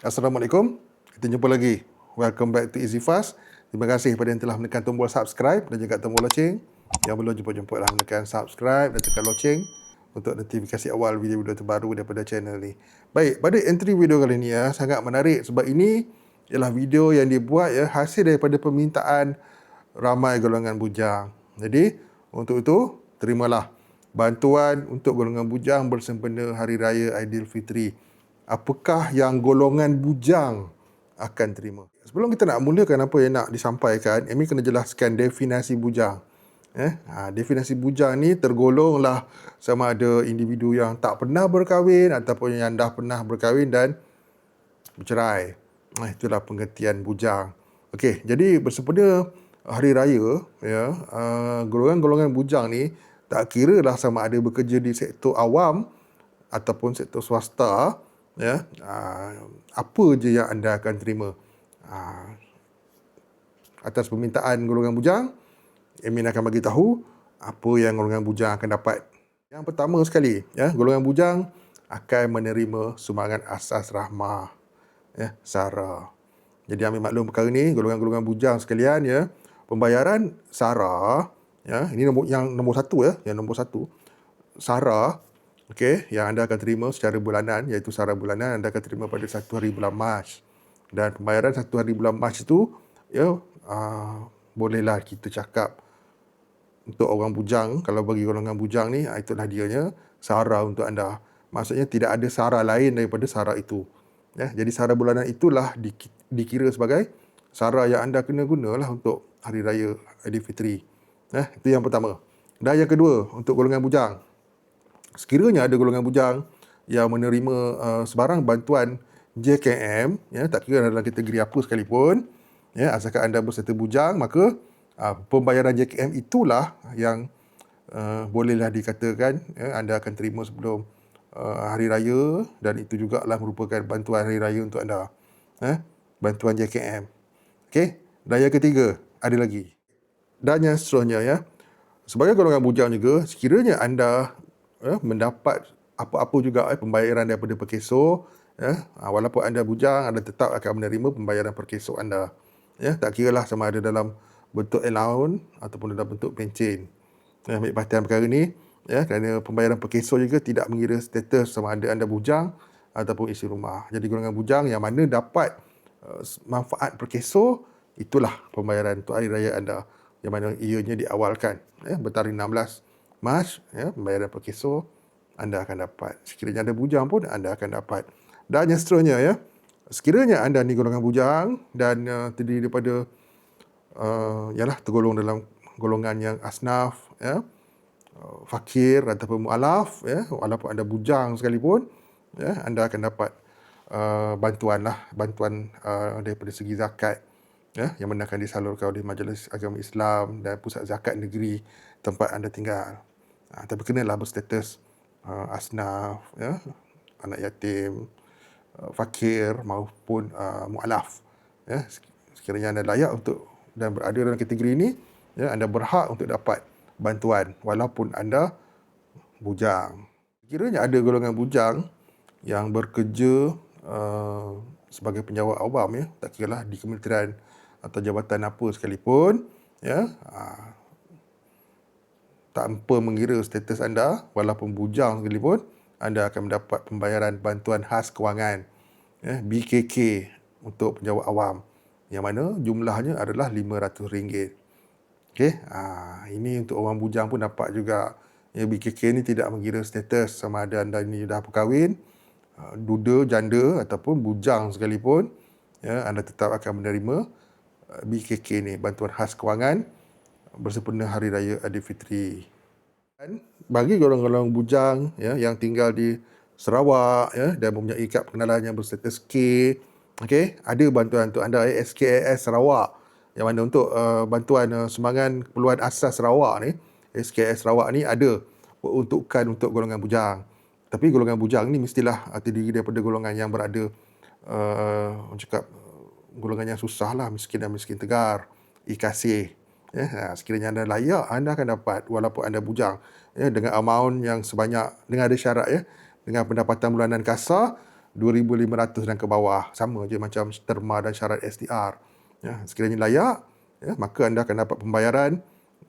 Assalamualaikum. Kita jumpa lagi. Welcome back to Easy Fast. Terima kasih kepada yang telah menekan tombol subscribe dan juga tombol loceng. Yang belum jumpa-jumpalah menekan subscribe dan tekan loceng untuk notifikasi awal video-video terbaru daripada channel ni. Baik, pada entry video kali ni sangat menarik sebab ini ialah video yang dibuat hasil daripada permintaan ramai golongan bujang. Jadi, untuk itu terimalah bantuan untuk golongan bujang bersempena Hari Raya Aidilfitri. Apakah yang golongan bujang akan terima? Sebelum kita nak mulakan apa yang nak disampaikan, Amy kena jelaskan definisi bujang. Definisi bujang ni tergolonglah sama ada individu yang tak pernah berkahwin ataupun yang dah pernah berkahwin dan bercerai. Itulah pengertian bujang. Okey, jadi bersempena Hari Raya, golongan-golongan bujang ni tak kira lah sama ada bekerja di sektor awam ataupun sektor swasta, apa je yang anda akan terima. Atas permintaan golongan bujang, Amin akan bagi tahu apa yang golongan bujang akan dapat. Yang pertama sekali, golongan bujang akan menerima sumbangan asas rahmah, SARA. Jadi ambil maklum perkara ni, golongan-golongan bujang sekalian, pembayaran SARA, ini nombor satu, SARA. Okey, yang anda akan terima secara bulanan, iaitu SARA bulanan, anda akan terima pada 1 hari bulan Mac. Dan pembayaran 1 hari bulan Mac itu, bolehlah kita cakap untuk orang bujang, kalau bagi golongan bujang ni, itulah dianya, SARA untuk anda. Maksudnya tidak ada SARA lain daripada SARA itu. Jadi SARA bulanan itulah dikira sebagai SARA yang anda kena gunalah untuk Hari Raya Aidilfitri. Itu yang pertama. Dan yang kedua, untuk golongan bujang. Sekiranya ada golongan bujang yang menerima sebarang bantuan JKM, tak kira dalam kategori apa sekalipun, asalkan anda berserta bujang, maka pembayaran JKM itulah yang bolehlah dikatakan anda akan terima sebelum Hari Raya, dan itu juga lah merupakan bantuan Hari Raya untuk anda. Bantuan JKM. Okey, dan yang ketiga, ada lagi. Dan yang seterusnya, sebagai golongan bujang juga, sekiranya anda mendapat apa-apa juga pembayaran daripada perkeso, walaupun anda bujang, anda tetap akan menerima pembayaran perkeso anda. Tak kira lah sama ada dalam bentuk allowance ataupun dalam bentuk pencen. Ambil perhatian perkara ni, kerana pembayaran perkeso juga tidak mengira status sama ada anda bujang ataupun isi rumah. Jadi golongan bujang yang mana dapat manfaat perkeso, itulah pembayaran untuk Hari Raya anda, yang mana ianya diawalkan bertarikh 16 Mac, pembayaran perkeso anda akan dapat. Sekiranya anda bujang pun anda akan dapat. Dan yang seterusnya, sekiranya anda ni golongan bujang dan terdiri daripada tergolong dalam golongan yang asnaf, fakir ataupun mu'alaf, walaupun anda bujang sekalipun, anda akan dapat bantuan daripada segi zakat, yang mana akan disalurkan oleh Majlis Agama Islam dan Pusat Zakat Negeri tempat anda tinggal. Tapi kenalah berstatus asnaf, anak yatim, fakir maupun mu'alaf. Sekiranya anda layak untuk dan berada dalam kategori ini, anda berhak untuk dapat bantuan walaupun anda bujang. Sekiranya ada golongan bujang yang bekerja sebagai penjawat awam, tak kiralah di kementerian atau jabatan apa sekalipun, tanpa mengira status anda, walaupun bujang sekalipun, anda akan mendapat pembayaran bantuan khas kewangan, BKK untuk penjawat awam, yang mana jumlahnya adalah RM500. Okey, ini untuk orang bujang pun dapat juga. BKK ni tidak mengira status sama ada anda ni dah berkahwin, duda, janda ataupun bujang sekalipun, anda tetap akan menerima BKK ni, bantuan khas kewangan bersempena Hari Raya Aidilfitri. Dan bagi golongan-golongan bujang yang tinggal di Sarawak dan mempunyai kad pengenalan yang berstatus K, ada bantuan untuk anda, SKAS Sarawak, yang mana untuk bantuan sumbangan keperluan asas Sarawak ni, SKAS Sarawak ni ada peruntukan untuk golongan bujang. Tapi golongan bujang ni mestilah terdiri daripada golongan yang berada golongan yang susah lah, miskin dan miskin tegar, kasih. Sekiranya anda layak, anda akan dapat walaupun anda bujang, dengan amount yang sebanyak, dengan ada syarat, dengan pendapatan bulanan kasar 2,500 dan ke bawah. Sama je macam terma dan syarat STR. Ya, sekiranya layak, ya, maka anda akan dapat pembayaran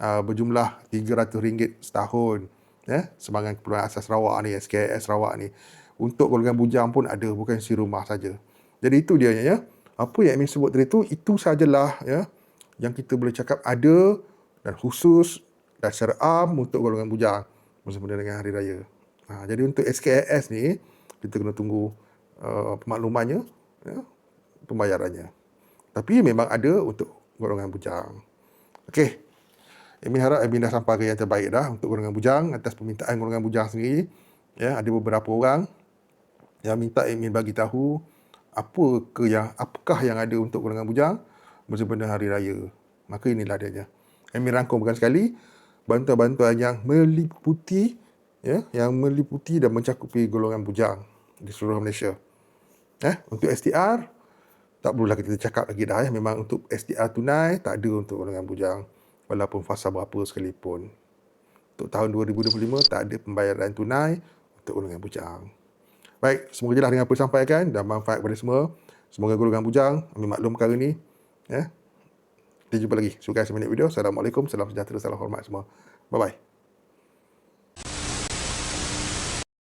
berjumlah RM300 setahun. Ya, sebagai keperluan asas Sarawak ni, SKS Sarawak ni. Untuk golongan bujang pun ada, bukan isi rumah saja. Jadi itu dia ya. Apa yang Amin sebut tadi itu sajalah ya yang kita boleh cakap ada dan khusus dan secara am untuk golongan bujang bersempena dengan hari raya. Jadi untuk SKS ni kita kena tunggu pemaklumannya, ya, pembayarannya. Tapi memang ada untuk golongan bujang. Okey. Amin harap Amin dah sampaikan yang terbaik dah untuk golongan bujang atas permintaan golongan bujang sendiri. Ya, ada beberapa orang yang minta Amin bagi tahu apakah yang ada untuk golongan bujang bersempena hari raya. Maka inilah adanya. Amin rangkumkan sekali bantuan-bantuan yang meliputi dan mencakupi golongan bujang di seluruh Malaysia. Untuk STR tak perlulah kita cakap lagi dah ya. Memang untuk STR tunai tak ada untuk golongan bujang walaupun fasa berapa sekalipun. Untuk tahun 2025 tak ada pembayaran tunai untuk golongan bujang. Baik, semoga jelas dengan apa yang sampaikan dan manfaat kepada semua. Semoga golongan bujang Amin maklum perkara ni. Ya. Kita jumpa lagi. Suka seminit video. Assalamualaikum, salam sejahtera, salam hormat semua. Bye-bye.